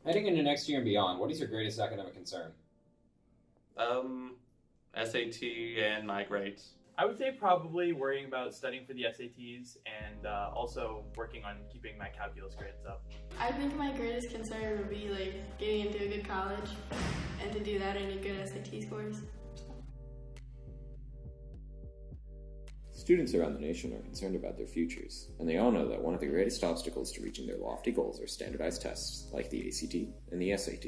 Heading into next year and beyond, what is your greatest academic concern? Um, SAT and my grades. I would say probably worrying about studying for the SATs and also working on keeping my calculus grades up. I think my greatest concern would be getting into a good college, and to do that I need good SAT scores. Students around the nation are concerned about their futures, and they all know that one of the greatest obstacles to reaching their lofty goals are standardized tests, like the ACT and the SAT.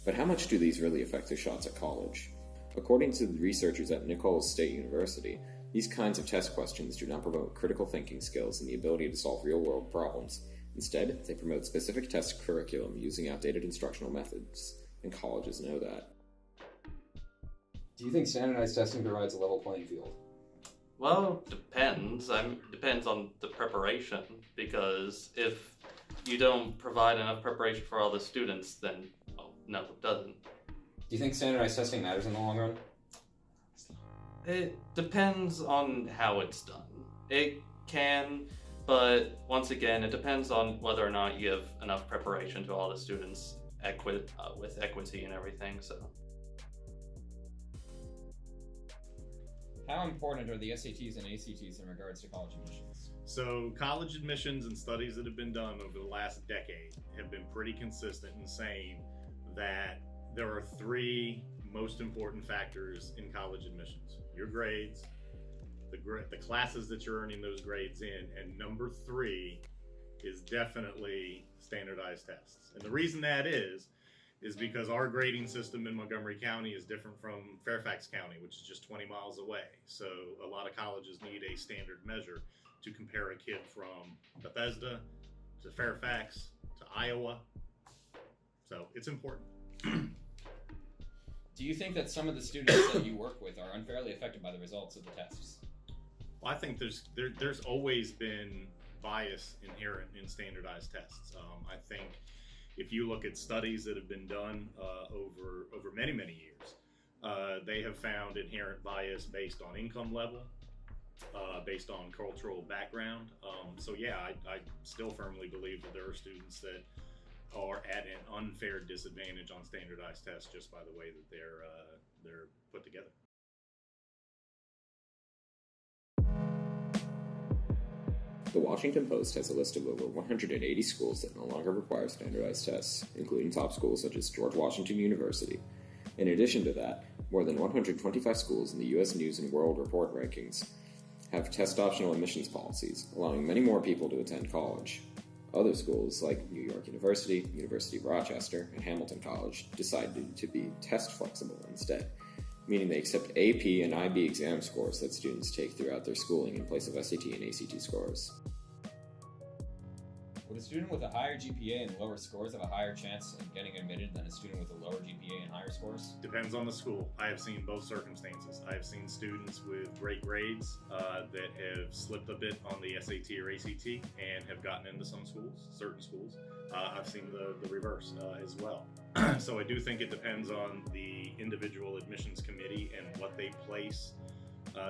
But how much do these really affect their shots at college? According to the researchers at Nichols State University, these kinds of test questions do not promote critical thinking skills and the ability to solve real-world problems. Instead, they promote specific test curriculum using outdated instructional methods, and colleges know that. Do you think standardized testing provides a level playing field? Well, depends. Depends on the preparation, because if you don't provide enough preparation for all the students, then no, it doesn't. Do you think standardized testing matters in the long run? It depends on how it's done. It can, but once again, it depends on whether or not you have enough preparation to all the students with equity and everything. So, How important are the SATs and ACTs in regards to college admissions? So college admissions and studies that have been done over the last decade have been pretty consistent in saying that there are three most important factors in college admissions: your grades, the classes that you're earning those grades in, and number three is definitely standardized tests. And the reason that is because our grading system in Montgomery County is different from Fairfax County, which is just 20 miles away. So a lot of colleges need a standard measure to compare a kid from Bethesda to Fairfax to Iowa. So it's important. Do you think that some of the students that you work with are unfairly affected by the results of the tests? Well, I think there's always been bias inherent in standardized tests. I think if you look at studies that have been done over many years, they have found inherent bias based on income level, based on cultural background. So yeah, I still firmly believe that there are students that are at an unfair disadvantage on standardized tests just by the way that they're put together. The Washington Post has a list of over 180 schools that no longer require standardized tests, including top schools such as George Washington University. In addition to that, more than 125 schools in the U.S. News & World Report rankings have test-optional admissions policies, allowing many more people to attend college. Other schools, like New York University, University of Rochester, and Hamilton College, decided to be test-flexible instead, meaning they accept AP and IB exam scores that students take throughout their schooling in place of SAT and ACT scores. Would a student with a higher GPA and lower scores have a higher chance of getting admitted than a student with a lower GPA and higher scores? Depends on the school. I have seen both circumstances. I have seen students with great grades that have slipped a bit on the SAT or ACT and have gotten into some schools, certain schools. I've seen the reverse as well. So I do think it depends on the individual admissions committee and what they place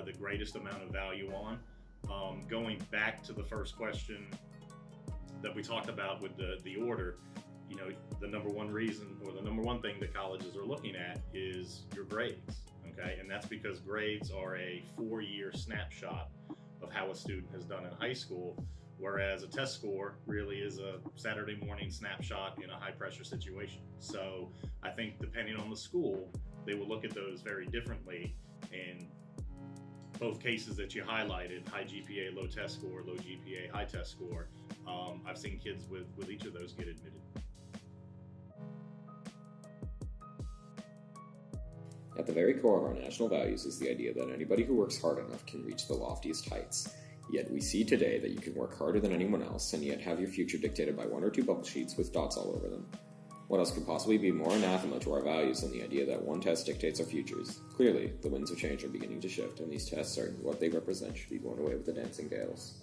the greatest amount of value on. Going back to the first question that we talked about with the order, you know, the number one reason or the number one thing that colleges are looking at is your grades, okay? And that's because grades are a 4-year snapshot of how a student has done in high school, whereas a test score really is a Saturday morning snapshot in a high pressure situation. So I think depending on the school, they will look at those very differently. And both cases that you highlighted, high GPA, low test score, low GPA, high test score, I've seen kids with each of those get admitted. At the very core of our national values is the idea that anybody who works hard enough can reach the loftiest heights. Yet we see today that you can work harder than anyone else and yet have your future dictated by 1 or 2 bubble sheets with dots all over them. What else could possibly be more anathema to our values than the idea that one test dictates our futures? Clearly, the winds of change are beginning to shift, and these tests and what they represent should be blown away with the dancing gales.